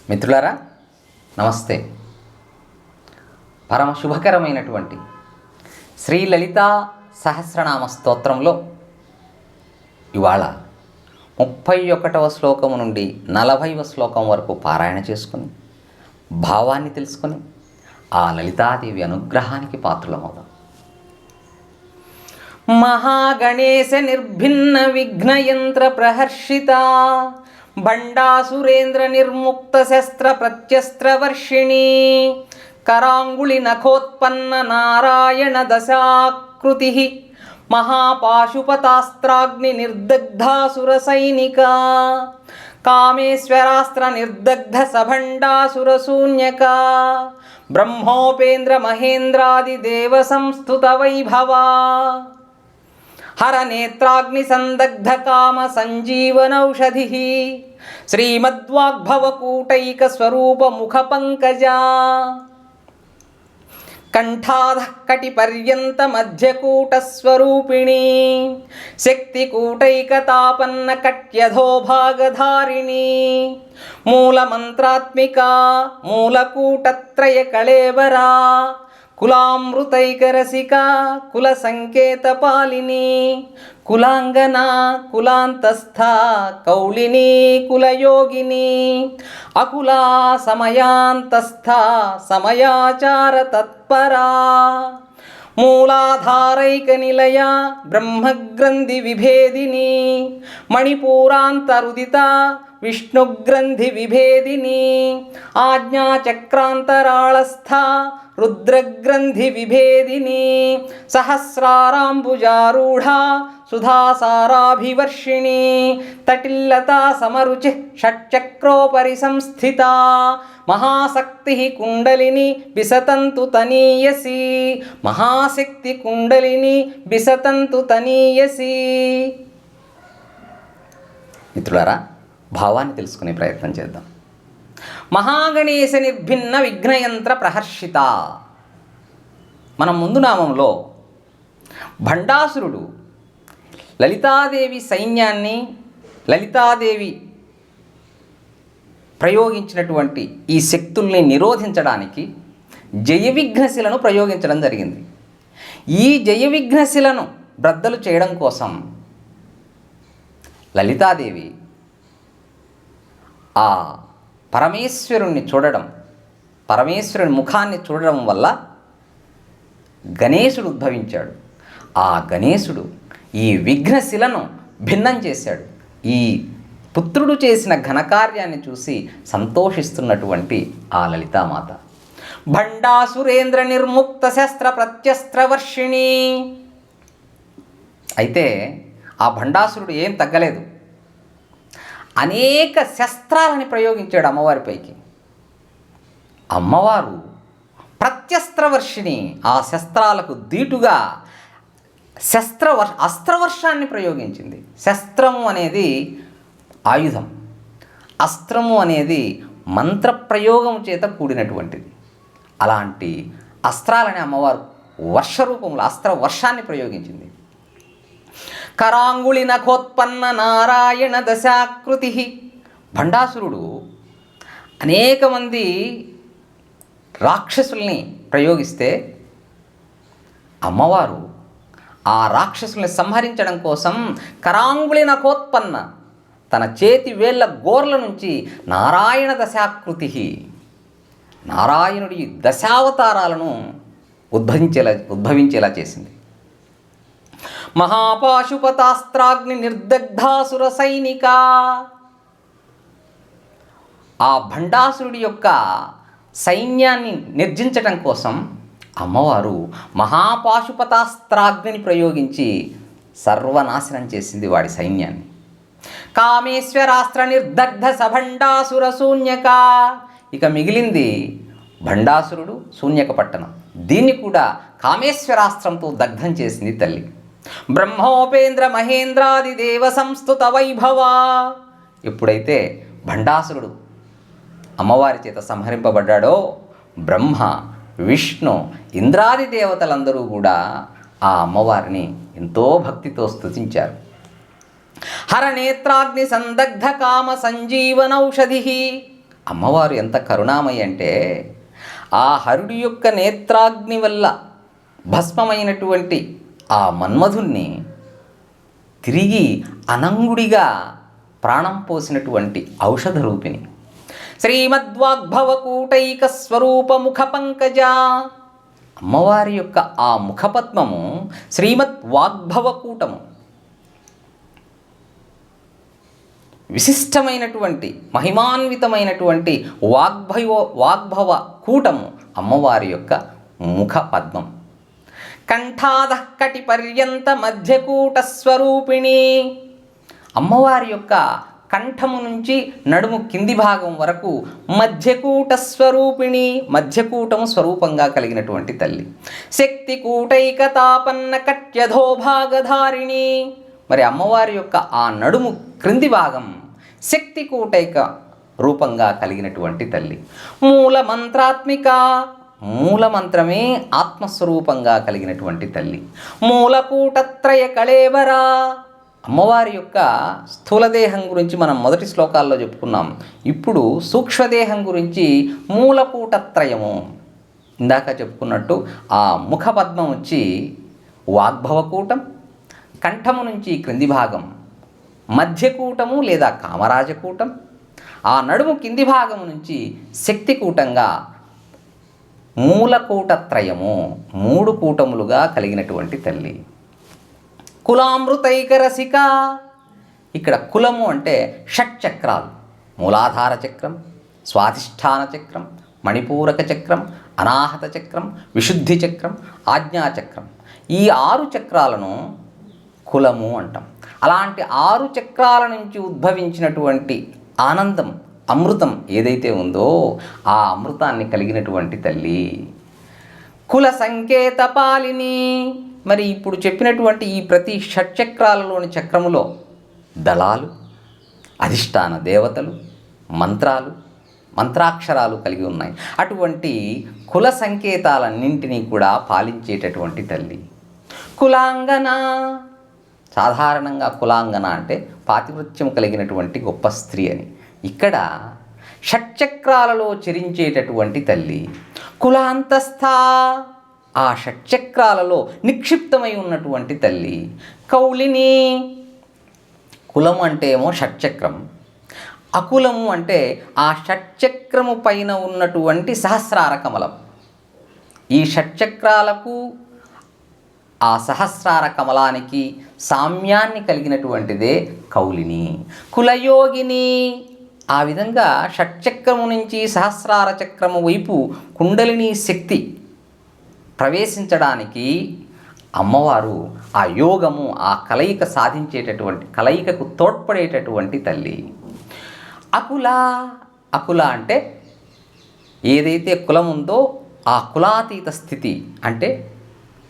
మిత్రులారా నమస్తే. పరమ శుభకరమైనటువంటి శ్రీ లలితా సహస్రనామ స్తోత్రంలో ఇవాళ 31వ శ్లోకము నుండి 40వ శ్లోకం వరకు పారాయణ చేసుకుని భావాన్ని తెలుసుకొని ఆ లలితాదేవి అనుగ్రహానికి పాత్రులమవుదాం. మహాగణేశ నిర్భిన్న విఘ్నయంత్ర ప్రహర్షిత భండాసురేంద్ర నిర్ముక్త శస్త్ర ప్రత్యస్త్ర వర్షిణి కరాంగుళి నఖోత్పన్న నారాయణ దశాకృతి మహాపాశుపతాస్త్రాగ్ని నిర్దగ్ధాసుర సైనిక కామేశ్వరాస్త్ర నిర్దగ్ధ సభండాసుర శూన్యక బ్రహ్మోపేంద్ర మహేంద్రాది దేవ సంస్థుత వైభవా హర నేత్రాగ్ని సందగ్ధ కామ సంజీవనౌషధి శ్రీమద్వాగ్భవకూటైక స్వరూప ముఖ పంకజా కంఠాధః కటి పర్యంత మధ్యకూట స్వరూపిణి శక్తికూటైకతాపన్న కట్యధో భాగధారిణి మూలమంత్రాత్మిక మూలకూటత్రయ కళేవరా కులామృతైకరసిక కుల సంకేత పాలిని కులాంగనా కులాంతస్థ కౌళిని కులయోగిని అకులా సమయాంతస్థ సమయాచార తత్పరా మూలాధారైక నిలయ బ్రహ్మగ్రంథి విభేదిని మణిపూరాంతరుదిత విష్ణుగ్రంథి విభేదిని ఆజ్ఞాచక్రాంతరాళస్థ రుద్రగ్రంథి విభేదిని సహస్రారాంబుజారూఢ సుధాసారాభివర్షిణి తటిల్లతా సమరుచి షట్చక్రోపరి సంస్థిత మహాశక్తి కుండలిని బిసతంతు తనీయసి మహాశక్తి కుండలిని బిసతంతు తనీయసి. మిత్రులారా, భావాన్ని తెలుసుకునే ప్రయత్నం చేద్దాం. మహాగణేశ నిర్భిన్న విఘ్నయంత్ర ప్రహర్షిత. మనం ముందు నామంలో భండాసురుడు లలితాదేవి సైన్యాన్ని, లలితాదేవి ప్రయోగించినటువంటి ఈ శక్తుల్ని నిరోధించడానికి జయవిఘ్నశిలను ప్రయోగించడం జరిగింది. ఈ జయవిఘ్నశిలను బ్రద్దలు చేయడం కోసం లలితాదేవి ఆ పరమేశ్వరుణ్ణి చూడడం, పరమేశ్వరుని ముఖాన్ని చూడడం వల్ల గణేశుడు ఉద్భవించాడు. ఆ గణేశుడు ఈ విఘ్నశిలను భిన్నం చేశాడు. ఈ పుత్రుడు చేసిన ఘనకార్యాన్ని చూసి సంతోషిస్తున్నటువంటి ఆ లలితామాత భండాసురేంద్ర నిర్ముక్త శస్త్ర ప్రత్యస్త్ర వర్షిణి. అయితే ఆ భండాసురుడు ఏం తగ్గలేదు, అనేక శస్త్రాలని ప్రయోగించాడు అమ్మవారిపైకి. అమ్మవారు ప్రత్యస్త్రవర్షిణి, ఆ శస్త్రాలకు దీటుగా అస్త్రవర్షాన్ని ప్రయోగించింది. శస్త్రము అనేది ఆయుధం, అస్త్రము అనేది మంత్రప్రయోగం చేత కూడినటువంటిది. అలాంటి అస్త్రాలని అమ్మవారు వర్ష రూపంలో అస్త్రవర్షాన్ని ప్రయోగించింది. కరాంగుళి నఖోత్పన్న నారాయణ దశాకృతి. భండాసురుడు అనేక మంది రాక్షసుల్ని ప్రయోగిస్తే అమ్మవారు ఆ రాక్షసుల్ని సంహరించడం కోసం కరాంగుళి నఖోత్పన్న, తన చేతి వేళ్ళ గోర్ల నుంచి నారాయణ దశాకృతి, నారాయణుడి దశావతారాలను ఉద్భవించేలా చేసింది. మహాపాశుపతాస్త్రాగ్ని నిర్దగ్ధాసుర సైనిక. ఆ భండాసురుడి యొక్క సైన్యాన్ని నిర్జించటం కోసం అమ్మవారు మహాపాశుపతాస్త్రాగ్నిని ప్రయోగించి సర్వనాశనం చేసింది వాడి సైన్యాన్ని. కామేశ్వరాస్త్ర నిర్దగ్ధ సభండాసుర శూన్యక. ఇక మిగిలింది భండాసురుడు, శూన్యక పట్టణం. దీన్ని కూడా కామేశ్వరాస్త్రంతో దగ్ధం చేసింది తల్లి. బ్రహ్మోపేంద్ర మహేంద్రాది దేవ సంస్థుత వైభవా. ఎప్పుడైతే భండాసురుడు అమ్మవారి చేత సంహరింపబడ్డాడో బ్రహ్మ, విష్ణు, ఇంద్రాది దేవతలందరూ కూడా ఆ అమ్మవారిని ఎంతో భక్తితో స్తుతించారు. హర నేత్రాగ్ని సందగ్ధ కామ సంజీవనౌషధి. అమ్మవారు ఎంత కరుణామయి అంటే ఆ హరుడి యొక్క నేత్రాగ్ని వల్ల భస్మమైనటువంటి ఆ మన్మధుణ్ణి తిరిగి అనంగుడిగా ప్రాణం పోసినటువంటి ఔషధ రూపిణి. శ్రీమద్వాగ్భవకూటైక స్వరూప ముఖ పంకజ. అమ్మవారి యొక్క ఆ ముఖపద్మము శ్రీమద్ వాగ్భవకూటము, విశిష్టమైనటువంటి మహిమాన్వితమైనటువంటి వాగ్భవ కూటము అమ్మవారి యొక్క ముఖ పద్మం. కంఠాదః కటి పర్యంత మధ్యకూట స్వరూపిణి. అమ్మవారి యొక్క కంఠము నుంచి నడుము కింది భాగం వరకు మధ్యకూట స్వరూపిణి, మధ్యకూటము స్వరూపంగా కలిగినటువంటి తల్లి. శక్తి కూటైకతాపన్న కట్యధోభాగధారిణి. మరి అమ్మవారి యొక్క ఆ నడుము క్రింది భాగం శక్తి కూటైక రూపంగా కలిగినటువంటి తల్లి. మూల మంత్రాత్మిక, మూల మంత్రమే ఆత్మస్వరూపంగా కలిగినటువంటి తల్లి. మూలకూటత్రయ కళేవర. అమ్మవారి యొక్క స్థూలదేహం గురించి మనం మొదటి శ్లోకాల్లో చెప్పుకున్నాం. ఇప్పుడు సూక్ష్మదేహం గురించి మూలకూటత్రయము. ఇందాక చెప్పుకున్నట్టు ఆ ముఖపద్మం వచ్చి వాగ్భవకూటం, కంఠము నుంచి క్రింది భాగం మధ్యకూటము లేదా కామరాజకూటం, ఆ నడుము కింది భాగము నుంచి శక్తికూటంగా మూలకూటత్రయము, 3 కూటములుగా కలిగినటువంటి తల్లి. కులామృతైక రసిక. ఇక్కడ కులము అంటే షట్చక్రాలు. మూలాధార చక్రం, స్వాధిష్టాన చక్రం, మణిపూరక చక్రం, అనాహత చక్రం, విశుద్ధి చక్రం, ఆజ్ఞాచక్రం. ఈ 6 చక్రాలను కులము అంటాం. అలాంటి 6 చక్రాల నుంచి ఉద్భవించినటువంటి ఆనందం, అమృతం ఏదైతే ఉందో ఆ అమృతాన్ని కలిగినటువంటి తల్లి. కుల సంకేత పాలిని. మరి ఇప్పుడు చెప్పినటువంటి ఈ ప్రతి షట్చక్రాలలోని చక్రములో దళాలు, అధిష్టాన దేవతలు, మంత్రాలు, మంత్రాక్షరాలు కలిగి ఉన్నాయి. అటువంటి కుల సంకేతాలన్నింటినీ కూడా పాలించేటటువంటి తల్లి. కులాంగన. సాధారణంగా కులాంగన అంటే పాతివృత్యం కలిగినటువంటి గొప్ప స్త్రీ అని. ఇక్కడ షట్చక్రాలలో చరించేటటువంటి తల్లి. కులాంతస్థ. ఆ షట్చక్రాలలో నిక్షిప్తమై ఉన్నటువంటి తల్లి. కౌలిని. కులము అంటే ఏమో షట్చక్రం, అకులము అంటే ఆ షట్చక్రము పైన ఉన్నటువంటి సహస్రార కమలం. ఈ షట్చక్రాలకు ఆ సహస్రార కమలానికి సామ్యాన్ని కలిగినటువంటిదే కౌలిని. కులయోగిని. ఆ విధంగా షట్చక్రము నుంచి సహస్రార చక్రము వైపు కుండలిని శక్తి ప్రవేశించడానికి అమ్మవారు ఆ యోగము, ఆ కలయిక సాధించేటటువంటి, కలయికకు తోడ్పడేటటువంటి తల్లి. అకుల. అకుల అంటే ఏదైతే కులం ఉందో ఆ కులాతీత స్థితి అంటే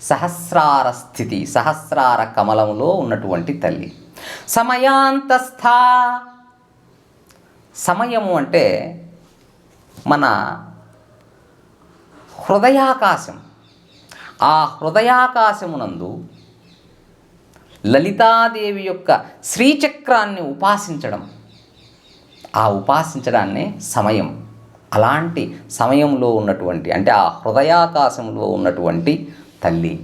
సహస్రార స్థితి, సహస్రార కమలంలో ఉన్నటువంటి తల్లి. సమయాంతస్థ. సమయము అంటే మన హృదయాకాశం. ఆ హృదయాకాశమునందు లలితాదేవి యొక్క శ్రీచక్రాన్ని ఉపాసించడం, ఆ ఉపాసించడాన్నే సమయం. అలాంటి సమయంలో ఉన్నటువంటి అంటే ఆ హృదయాకాశంలో ఉన్నటువంటి తల్లి.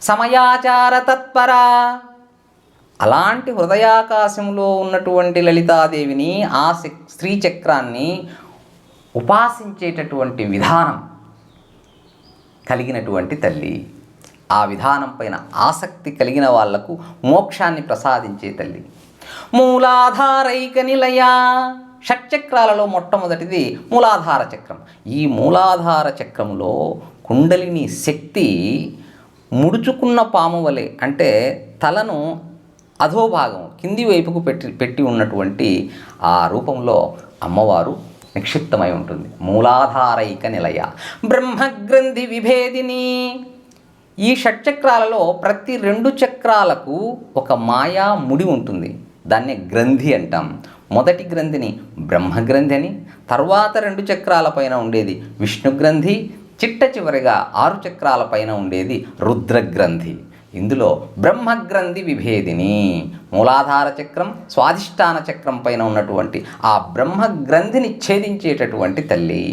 సమయాచార తత్పర. అలాంటి హృదయాకాశంలో ఉన్నటువంటి లలితాదేవిని, ఆ శ్రీచక్రాన్ని ఉపాసించేటటువంటి విధానం కలిగినటువంటి తల్లి. ఆ విధానం పైన ఆసక్తి కలిగిన వాళ్లకు మోక్షాన్ని ప్రసాదించే తల్లి. మూలాధారైక నిలయ. షట్చక్రాలలో మొట్టమొదటిది మూలాధార చక్రం. ఈ మూలాధార చక్రంలో కుండలిని శక్తి ముడుచుకున్న పాము వలె, అంటే తలను అధోభాగం కింది వైపుకు పెట్టి ఉన్నటువంటి ఆ రూపంలో అమ్మవారు నిక్షిప్తమై ఉంటుంది. మూలాధారైక నిలయ. బ్రహ్మగ్రంథి విభేదిని. ఈ షట్చక్రాలలో ప్రతి 2 చక్రాలకు ఒక మాయా ముడి ఉంటుంది. దాన్నే గ్రంథి అంటాం. మొదటి గ్రంథిని బ్రహ్మగ్రంథి అని, తర్వాత 2 చక్రాల పైన ఉండేది విష్ణుగ్రంథి, చిట్ట చివరిగా 6 చక్రాల పైన ఉండేది రుద్రగ్రంథి. ఇందులో బ్రహ్మగ్రంథి విభేదిని, మూలాధార చక్రం స్వాధిష్టాన చక్రం పైన ఉన్నటువంటి ఆ బ్రహ్మగ్రంథిని ఛేదించేటటువంటి తల్లి.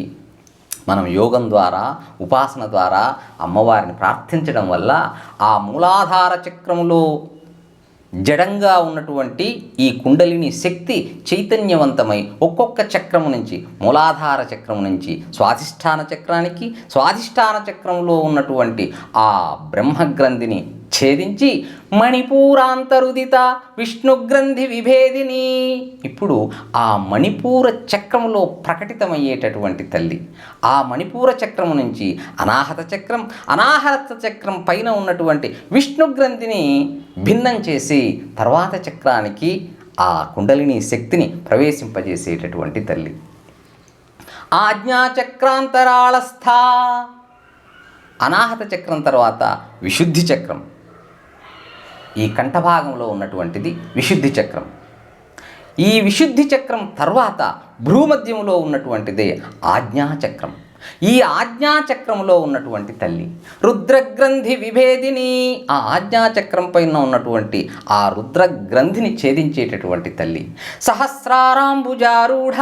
మనం యోగం ద్వారా, ఉపాసన ద్వారా అమ్మవారిని ప్రార్థించడం వల్ల ఆ మూలాధార చక్రంలో జడంగా ఉన్నటువంటి ఈ కుండలిని శక్తి చైతన్యవంతమై ఒక్కొక్క చక్రము నుంచి, మూలాధార చక్రము నుంచి స్వాధిష్టాన చక్రానికి, స్వాధిష్టాన చక్రంలో ఉన్నటువంటి ఆ బ్రహ్మగ్రంథిని ఛేదించి మణిపూరాంతరుదిత విష్ణుగ్రంథి విభేదిని, ఇప్పుడు ఆ మణిపూర చక్రములో ప్రకటితమయ్యేటటువంటి తల్లి. ఆ మణిపూర చక్రము నుంచి అనాహత చక్రం, అనాహత చక్రం పైన ఉన్నటువంటి విష్ణుగ్రంథిని భిన్నం చేసి తర్వాత చక్రానికి ఆ కుండలిని శక్తిని ప్రవేశింపజేసేటటువంటి తల్లి. ఆజ్ఞాచక్రాంతరాళస్థ, అనాహత చక్రం తర్వాత విశుద్ధి చక్రం, ఈ కంఠభాగంలో ఉన్నటువంటిది విశుద్ధి చక్రం. ఈ విశుద్ధి చక్రం తర్వాత భ్రూమధ్యంలో ఉన్నటువంటిదే ఆజ్ఞాచక్రం. ఈ ఆజ్ఞాచక్రంలో ఉన్నటువంటి తల్లి రుద్రగ్రంథి విభేదిని, ఆ ఆజ్ఞాచక్రం పైన ఉన్నటువంటి ఆ రుద్రగ్రంథిని ఛేదించేటటువంటి తల్లి. సహస్రారాంబుజారూఢ,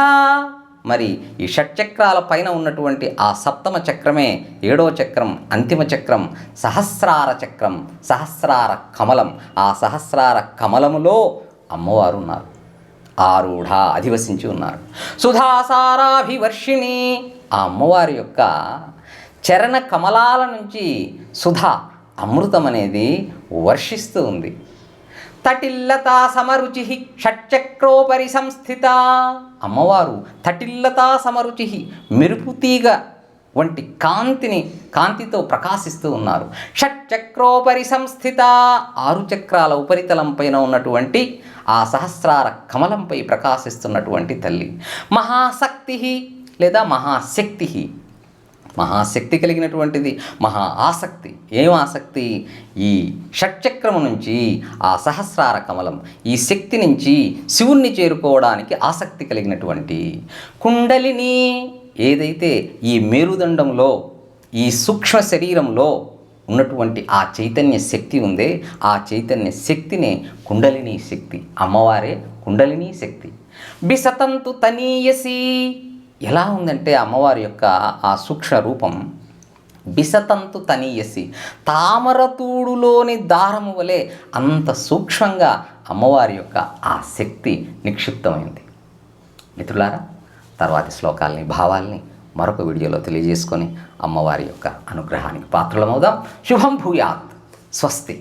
మరి ఈ షట్చక్రాల పైన ఉన్నటువంటి ఆ సప్తమ చక్రమే 7వ చక్రం, అంతిమ చక్రం సహస్రార చక్రం, సహస్రార కమలం. ఆ సహస్రార కమలములో అమ్మవారు ఉన్నారు, ఆరూఢ అధివసించి ఉన్నారు. సుధాసారాభివర్షిణి, ఆ అమ్మవారి యొక్క చరణ కమలాల నుంచి సుధా అమృతం అనేది వర్షిస్తూ ఉంది. తటిల్లతా సమరుచి షట్చక్రోపరి సంస్థిత, అమ్మవారు తటిల్లతా సమరుచి, మెరుపుతీగ వంటి కాంతితో ప్రకాశిస్తూ ఉన్నారు. షట్చక్రోపరి సంస్థిత, 6 చక్రాల ఉపరితలం పైన ఉన్నటువంటి ఆ సహస్రార కమలంపై ప్రకాశిస్తున్నటువంటి తల్లి. మహాశక్తి లేదా మహాశక్తి, మహాశక్తి కలిగినటువంటిది, మహా ఆసక్తి. ఏం ఆసక్తి? ఈ షట్చక్రము నుంచి ఆ సహస్రార కమలం, ఈ శక్తి నుంచి శివుణ్ణి చేరుకోవడానికి ఆసక్తి కలిగినటువంటి కుండలిని. ఏదైతే ఈ మేరుదండంలో, ఈ సూక్ష్మ శరీరంలో ఉన్నటువంటి ఆ చైతన్య శక్తి ఉందే, ఆ చైతన్య శక్తినే కుండలిని శక్తి, అమ్మవారే కుండలిని శక్తి. బిసతంతు తనీయసి, ఎలా ఉందంటే అమ్మవారి యొక్క ఆ సూక్ష్మ రూపం బిసతంతు తనీయసి, తామరతూడులోని దారము వలె అంత సూక్ష్మంగా అమ్మవారి యొక్క ఆ శక్తి నిక్షిప్తమైంది. మిత్రులారా, తర్వాతి శ్లోకాల్ని, భావాల్ని మరొక వీడియోలో తెలియజేసుకొని అమ్మవారి యొక్క అనుగ్రహానికి పాత్రలమవుదాం. శుభం భూయాత్. స్వస్తి.